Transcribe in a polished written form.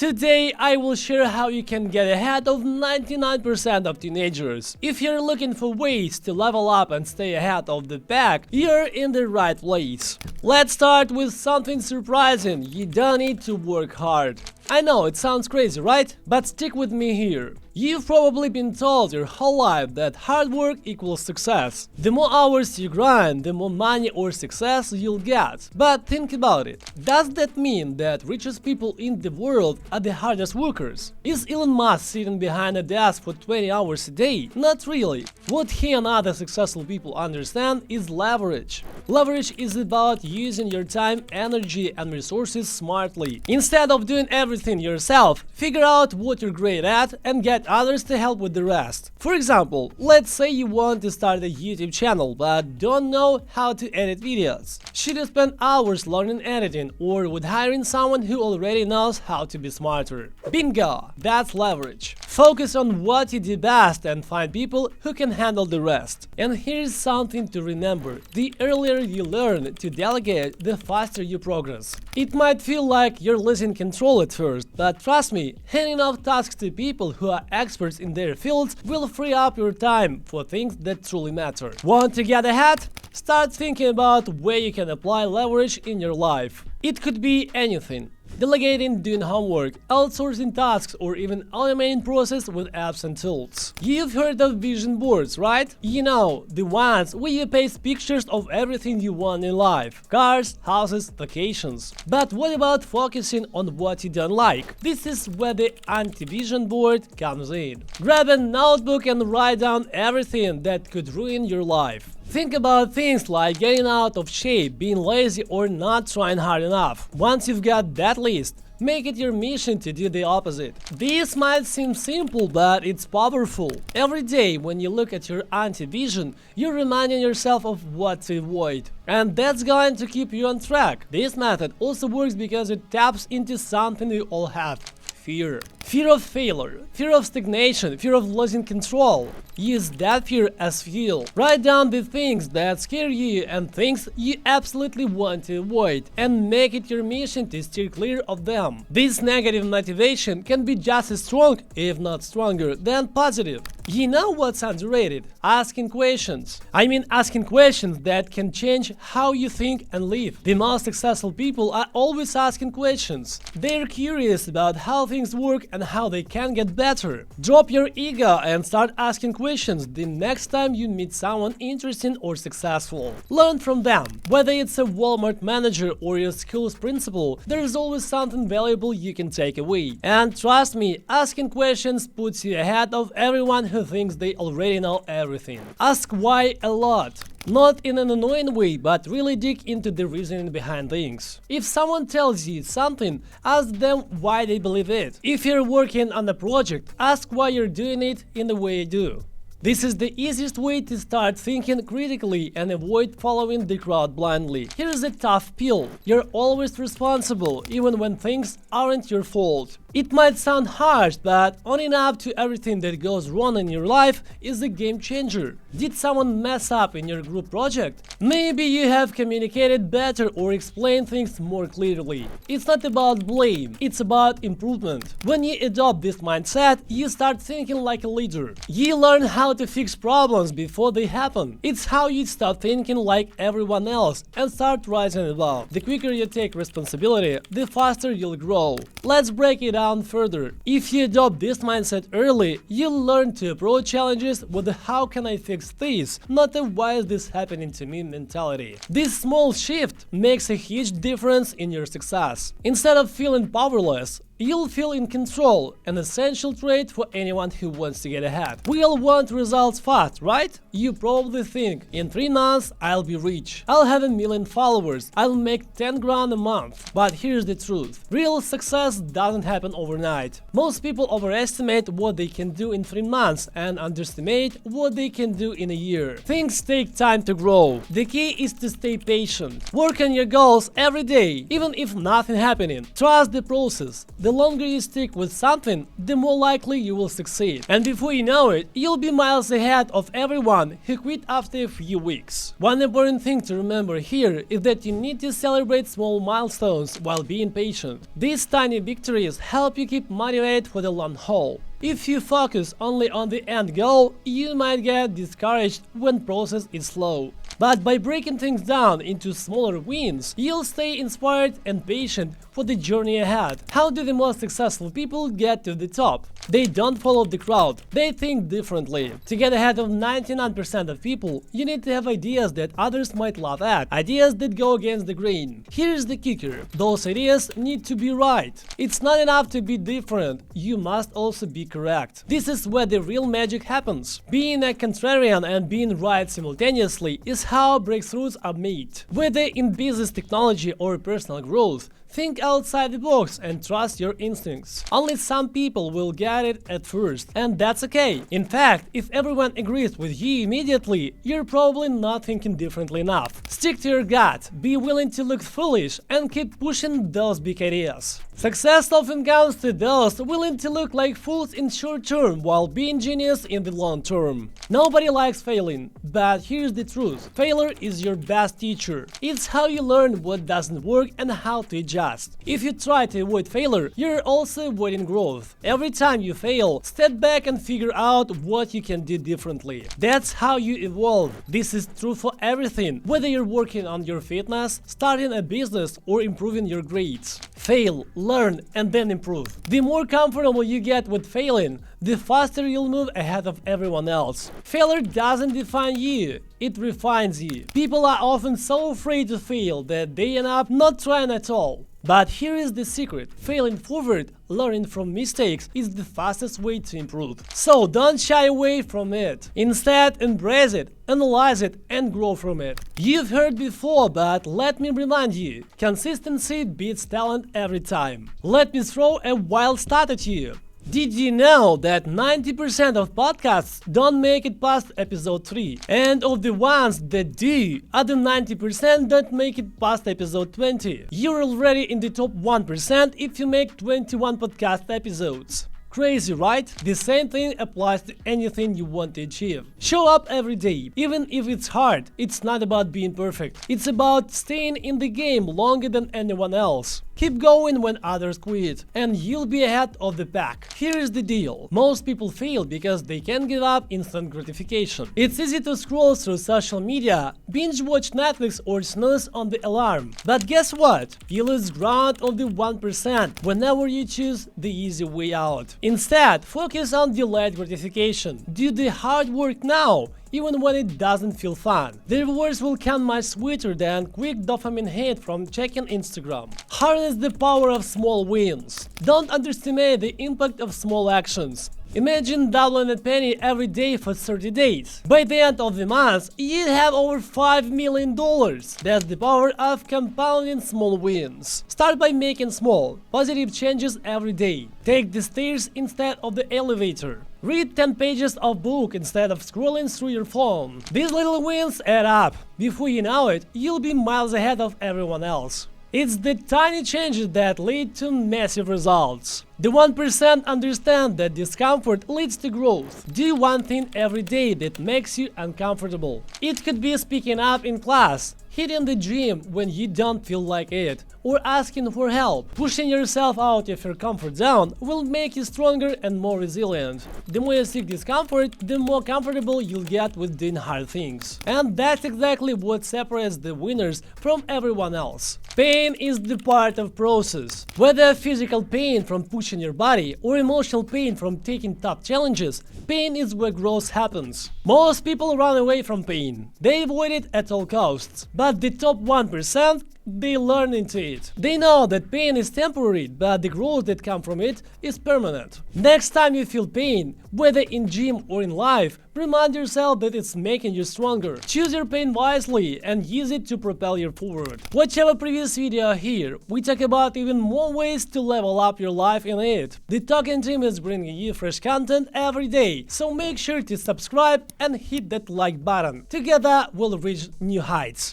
Today I will share how you can get ahead of 99% of teenagers. If you're looking for ways to level up and stay ahead of the pack, you're in the right place. Let's start with something surprising: you don't need to work hard. I know it sounds crazy, right? But stick with me here. You've probably been told your whole life that hard work equals success. The more hours you grind, the more money or success you'll get. But think about it. Does that mean that richest people in the world are the hardest workers? Is Elon Musk sitting behind a desk for 20 hours a day? Not really. What he and other successful people understand is leverage. Leverage is about using your time, energy, and resources smartly. Instead of doing everything yourself, figure out what you're great at and get others to help with the rest. For example, let's say you want to start a YouTube channel but don't know how to edit videos. Should you spend hours learning editing, or would hiring someone who already knows how to be smarter? Bingo! That's leverage. Focus on what you do best and find people who can handle the rest. And here's something to remember: the earlier you learn to delegate, the faster you progress. It might feel like you're losing control at first, but trust me, handing off tasks to people who are experts in their fields will free up your time for things that truly matter. Want to get ahead? Start thinking about where you can apply leverage in your life. It could be anything: delegating, doing homework, outsourcing tasks, or even automating process with apps and tools. You've heard of vision boards, right? You know, the ones where you paste pictures of everything you want in life: cars, houses, vacations. But what about focusing on what you don't like? This is where the anti-vision board comes in. Grab a notebook and write down everything that could ruin your life. Think about things like getting out of shape, being lazy, or not trying hard enough. Once you've got that list, make it your mission to do the opposite. This might seem simple, but it's powerful. Every day when you look at your anti-vision, you're reminding yourself of what to avoid. And that's going to keep you on track. This method also works because it taps into something we all have: fear. Fear of failure, fear of stagnation, fear of losing control. Use that fear as fuel. Write down the things that scare you and things you absolutely want to avoid, and make it your mission to steer clear of them. This negative motivation can be just as strong, if not stronger, than positive. You know what's underrated? Asking questions. I mean, asking questions that can change how you think and live. The most successful people are always asking questions. They're curious about how things work and how they can get better. Drop your ego and start asking questions the next time you meet someone interesting or successful. Learn from them. Whether it's a Walmart manager or your school's principal, there's always something valuable you can take away. And trust me, asking questions puts you ahead of everyone who thinks they already know everything. Ask why a lot. Not in an annoying way, but really dig into the reasoning behind things. If someone tells you something, ask them why they believe it. If you're working on a project, ask why you're doing it in the way you do. This is the easiest way to start thinking critically and avoid following the crowd blindly. Here's a tough pill: you're always responsible, even when things aren't your fault. It might sound harsh, but owning up to everything that goes wrong in your life is a game changer. Did someone mess up in your group project? Maybe you have communicated better or explained things more clearly. It's not about blame, it's about improvement. When you adopt this mindset, you start thinking like a leader. You learn how to fix problems before they happen. It's how you stop thinking like everyone else and start rising above. The quicker you take responsibility, the faster you'll grow. Let's break it down further. If you adopt this mindset early, you'll learn to approach challenges with the "how can I fix this?" not the "why is this happening to me?" mentality. This small shift makes a huge difference in your success. Instead of feeling powerless, you'll feel in control, an essential trait for anyone who wants to get ahead. We all want results fast, right? You probably think, in 3 months I'll be rich, I'll have 1 million followers, I'll make 10 grand a month. But here's the truth: real success doesn't happen overnight. Most people overestimate what they can do in 3 months and underestimate what they can do in a year. Things take time to grow. The key is to stay patient. Work on your goals every day, even if nothing happening. Trust the process. The The longer you stick with something, the more likely you will succeed. And before you know it, you'll be miles ahead of everyone who quit after a few weeks. One important thing to remember here is that you need to celebrate small milestones while being patient. These tiny victories help you keep motivated for the long haul. If you focus only on the end goal, you might get discouraged when process is slow. But by breaking things down into smaller wins, you'll stay inspired and patient for the journey ahead. How do the most successful people get to the top? They don't follow the crowd, they think differently. To get ahead of 99% of people, you need to have ideas that others might laugh at, ideas that go against the grain. Here's the kicker: those ideas need to be right. It's not enough to be different, you must also be correct. This is where the real magic happens. Being a contrarian and being right simultaneously is how breakthroughs are made. Whether in business, technology, or personal growth, think outside the box and trust your instincts. Only some people will get it at first, and that's okay. In fact, if everyone agrees with you immediately, you're probably not thinking differently enough. Stick to your gut, be willing to look foolish, and keep pushing those big ideas. Success often comes to those willing to look like fools in short term while being genius in the long term. Nobody likes failing, but here's the truth: failure is your best teacher. It's how you learn what doesn't work and how to adjust. If you try to avoid failure, you're also avoiding growth. Every time you fail, step back and figure out what you can do differently. That's how you evolve. This is true for everything, whether you're working on your fitness, starting a business, or improving your grades. Fail, learn, and then improve. The more comfortable you get with failing, the faster you'll move ahead of everyone else. Failure doesn't define you, it refines you. People are often so afraid to fail that they end up not trying at all. But here is the secret: failing forward, learning from mistakes, is the fastest way to improve. So don't shy away from it. Instead, embrace it, analyze it, and grow from it. You've heard before, but let me remind you: consistency beats talent every time. Let me throw a wild stat at you. Did you know that 90% of podcasts don't make it past episode 3? And of the ones that do, other 90% don't make it past episode 20. You're already in the top 1% if you make 21 podcast episodes. Crazy, right? The same thing applies to anything you want to achieve. Show up every day, even if it's hard. It's not about being perfect. It's about staying in the game longer than anyone else. Keep going when others quit, and you'll be ahead of the pack. Here is the deal: most people fail because they can't give up instant gratification. It's easy to scroll through social media, binge watch Netflix, or snooze on the alarm. But guess what? You lose ground of the 1% whenever you choose the easy way out. Instead, focus on delayed gratification. Do the hard work now, even when it doesn't feel fun. The rewards will come much sweeter than quick dopamine hit from checking Instagram. Harness the power of small wins. Don't underestimate the impact of small actions. Imagine doubling a penny every day for 30 days. By the end of the month, you'd have over $5 million. That's the power of compounding small wins. Start by making small, positive changes every day. Take the stairs instead of the elevator. Read 10 pages of book instead of scrolling through your phone. These little wins add up. Before you know it, you'll be miles ahead of everyone else. It's the tiny changes that lead to massive results. The 1% understand that discomfort leads to growth. Do one thing every day that makes you uncomfortable. It could be speaking up in class, hitting the gym when you don't feel like it, or asking for help. Pushing yourself out of your comfort zone will make you stronger and more resilient. The more you seek discomfort, the more comfortable you'll get with doing hard things. And that's exactly what separates the winners from everyone else. Pain is the part of process. Whether physical pain from pushing your body or emotional pain from taking tough challenges, pain is where growth happens. Most people run away from pain. They avoid it at all costs. But the top 1%, they learn into it. They know that pain is temporary, but the growth that comes from it is permanent. Next time you feel pain, whether in gym or in life, remind yourself that it's making you stronger. Choose your pain wisely and use it to propel you forward. Watch our previous video here. We talk about even more ways to level up your life in it. The Token team is bringing you fresh content every day, so make sure to subscribe and hit that like button. Together we'll reach new heights.